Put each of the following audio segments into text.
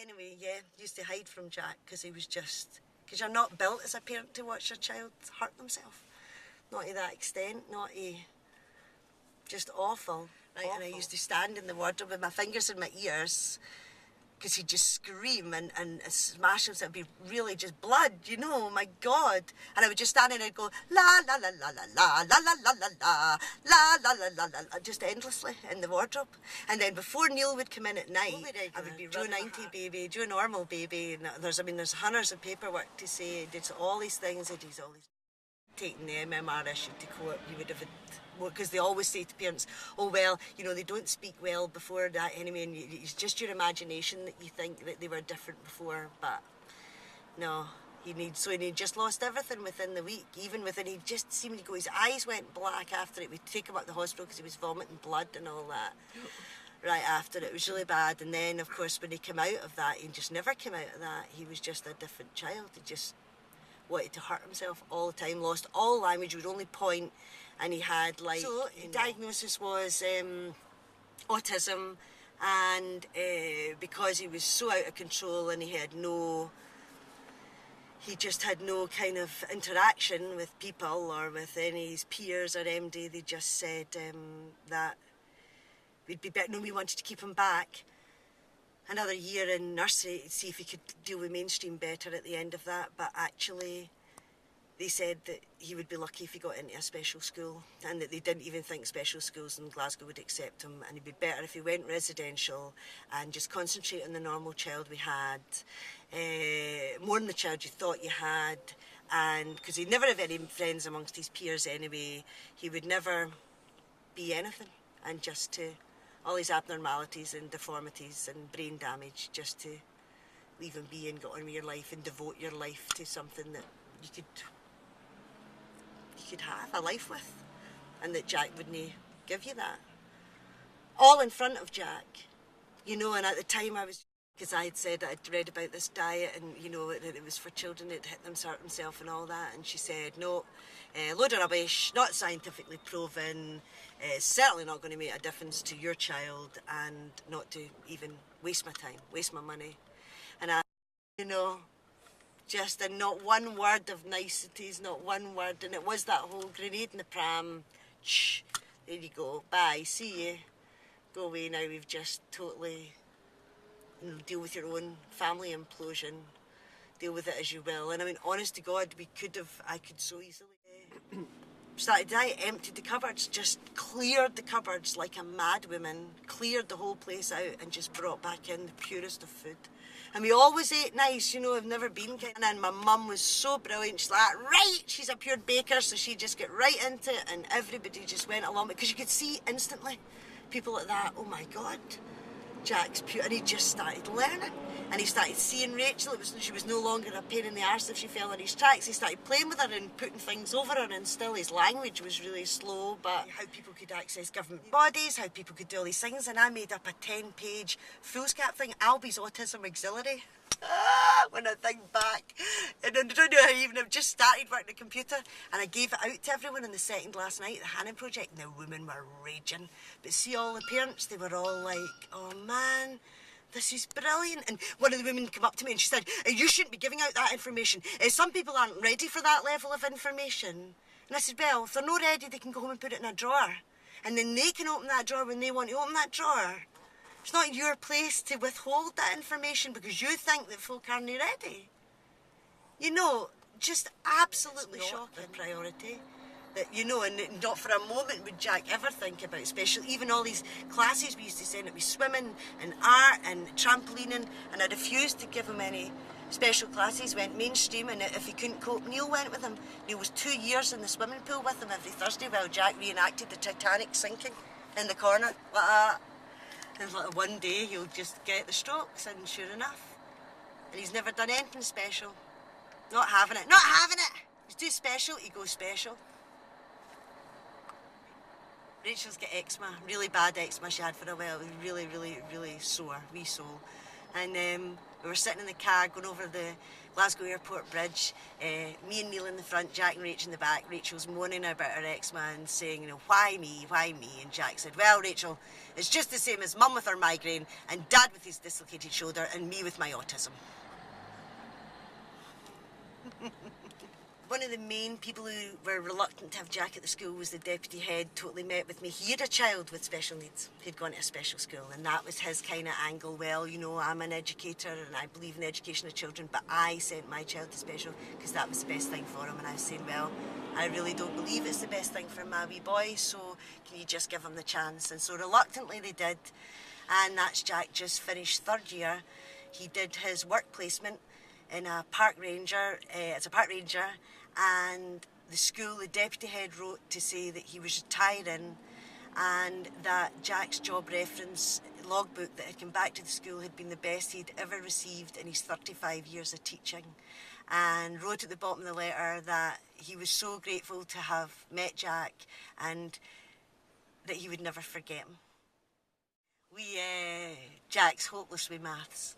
Anyway, yeah, used to hide from Jack because he was just... Because you're not built as a parent to watch your child hurt themselves. Not to that extent, not to... Just awful. Right, awful. And I used to stand in the wardrobe with my fingers in my ears because he'd just scream and smash himself. It'd be really just blood, you know, my God. And I would just stand there and I'd go, la, la, la, la, la, la, la, la, la, la, la, la, la, la, la, la, just endlessly in the wardrobe. And then before Neil would come in at night, I would be do a 90 baby, do a normal baby. And there's hundreds of paperwork to say, did all these things, he's always taking the MMR issue to court. You would have had, because they always say to parents, oh well, you know, they don't speak well before that anyway, and it's just your imagination that you think that they were different before, but no, he just lost everything within the week. Even within, he just seemed to go, his eyes went black after it. We'd take him up to the hospital because he was vomiting blood and all that. Right after it was really bad. And then of course when he came out of that, he just never came out of that. He was just a different child. He just wanted to hurt himself all the time, lost all language, would only point, and he had like... So the diagnosis was autism, and because he was so out of control and he just had no kind of interaction with people or with any of his peers or MD, they just said that we'd be better, no, we wanted to keep him back another year in nursery, see if he could deal with mainstream better at the end of that, but actually they said that he would be lucky if he got into a special school, and that they didn't even think special schools in Glasgow would accept him, and it'd be better if he went residential and just concentrate on the normal child we had, more than the child you thought you had, and because he'd never have any friends amongst his peers anyway, he would never be anything, and just to all his abnormalities and deformities and brain damage, just to leave him be and get on with your life and devote your life to something that you could have a life with, and that Jack wouldn't give you that. All in front of Jack, you know, and at the time I was, because I had said I'd read about this diet and, you know, that it was for children, it hit them hurt themselves and all that, and she said, no, load of rubbish, not scientifically proven, certainly not going to make a difference to your child, and not to even waste my time, waste my money. And I, you know, just, and not one word of niceties, not one word, and it was that whole grenade in the pram, shh, there you go, bye, see you, go away now, we've just totally, you know, deal with your own family implosion, deal with it as you will. And I mean, honest to God, I could so easily started diet, emptied the cupboards, just cleared the cupboards like a mad woman, cleared the whole place out and just brought back in the purest of food. And we always ate nice, you know, I've never been kind of, and my mum was so brilliant, she's like, right, she's a pure baker, so she just get right into it, and everybody just went along, because you could see instantly, people like that, oh my God, Jack's pure, and he just started learning, and he started seeing Rachel. She was no longer a pain in the arse if she fell on his tracks. He started playing with her and putting things over her, and still his language was really slow, but how people could access government bodies, how people could do all these things, and I made up a 10-page foolscap thing, Albi's Autism Auxilary. When I think back, and I don't know how even I've just started working the computer, and I gave it out to everyone in the second last night, the Hannon Project, and the women were raging. But see, all the parents, they were all like, oh man, this is brilliant. And one of the women came up to me and she said, you shouldn't be giving out that information. Some people aren't ready for that level of information. And I said, well, if they're not ready, they can go home and put it in a drawer, and then they can open that drawer when they want to open that drawer. It's not your place to withhold that information because you think that folk aren't ready. You know, just absolutely shocking priority. That, you know, and not for a moment would Jack ever think about, especially even all these classes we used to send him, with swimming and art and trampolining, and I refused to give him any special classes, went mainstream, and if he couldn't cope, Neil went with him. Neil was 2 years in the swimming pool with him every Thursday while Jack reenacted the Titanic sinking in the corner, like that. And like one day he'll just get the strokes, and sure enough. And he's never done anything special. Not having it. Not having it! He's too special, he goes special. Rachel's got eczema, really bad eczema she had for a while. It was really, really, really sore, wee sore. And We were sitting in the car going over the Glasgow Airport Bridge, me and Neil in the front, Jack and Rachel in the back. Rachel's moaning about her ex-man, saying, you know, why me, why me? And Jack said, well, Rachel, it's just the same as Mum with her migraine and Dad with his dislocated shoulder and me with my autism. One of the main people who were reluctant to have Jack at the school was the deputy head. Totally met with me. He had a child with special needs. He'd gone to a special school, and that was his kind of angle. Well, you know, I'm an educator and I believe in the education of children, but I sent my child to special because that was the best thing for him. And I was saying, well, I really don't believe it's the best thing for my wee boy, so can you just give him the chance? And so reluctantly they did, and that's Jack just finished third year. He did his work placement in a park ranger, as a park ranger, and the school, the deputy head wrote to say that he was retiring and that Jack's job reference logbook that had come back to the school had been the best he'd ever received in his 35 years of teaching, and wrote at the bottom of the letter that he was so grateful to have met Jack and that he would never forget him. Jack's hopeless with maths.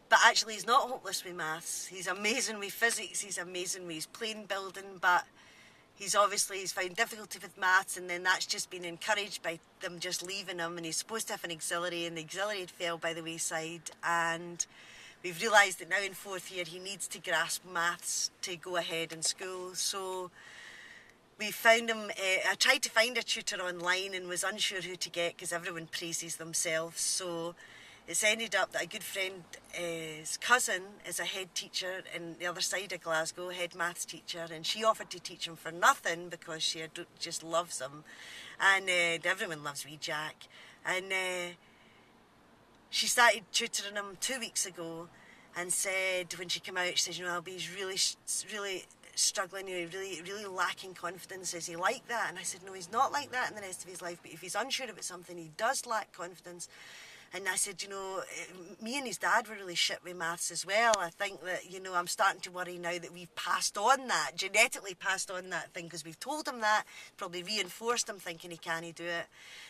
But actually he's not hopeless with maths. He's amazing with physics, he's amazing with his plane building, but he's found difficulty with maths, and then that's just been encouraged by them just leaving him, and he's supposed to have an auxiliary, and the auxiliary had fell by the wayside, and we've realised that now in fourth year he needs to grasp maths to go ahead in school. So we found him, I tried to find a tutor online and was unsure who to get because everyone praises themselves. So it's ended up that a good friend, his cousin, is a head teacher in the other side of Glasgow, head maths teacher, and she offered to teach him for nothing because she just loves him, and everyone loves wee Jack. And she started tutoring him 2 weeks ago, and said when she came out, she said, you know, Albi, he's really struggling, really lacking confidence. Is he like that? And I said, no, he's not like that in the rest of his life, but if he's unsure about something, he does lack confidence. And I said, you know, me and his dad were really shit with maths as well. I think that, you know, I'm starting to worry now that we've passed on that, genetically passed on that thing, because we've told him that, probably reinforced him thinking he can't do it.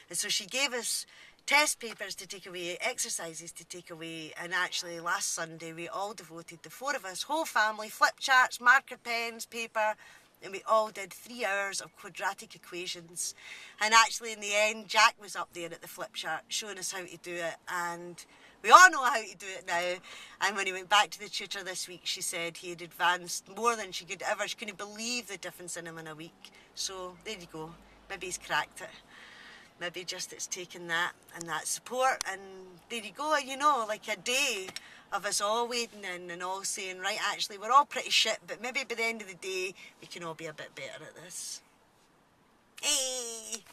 And so she gave us test papers to take away, exercises to take away, and actually last Sunday we all devoted, the four of us, whole family, flip charts, marker pens, paper, and we all did 3 hours of quadratic equations. And actually in the end, Jack was up there at the flip chart showing us how to do it, and we all know how to do it now. And when he went back to the tutor this week, she said he had advanced more than she could ever. She couldn't believe the difference in him in a week. So there you go, maybe he's cracked it. Maybe just it's taken that and that support, and there you go, you know, like a day of us all wading in and all saying, right, actually we're all pretty shit, but maybe by the end of the day we can all be a bit better at this. Hey!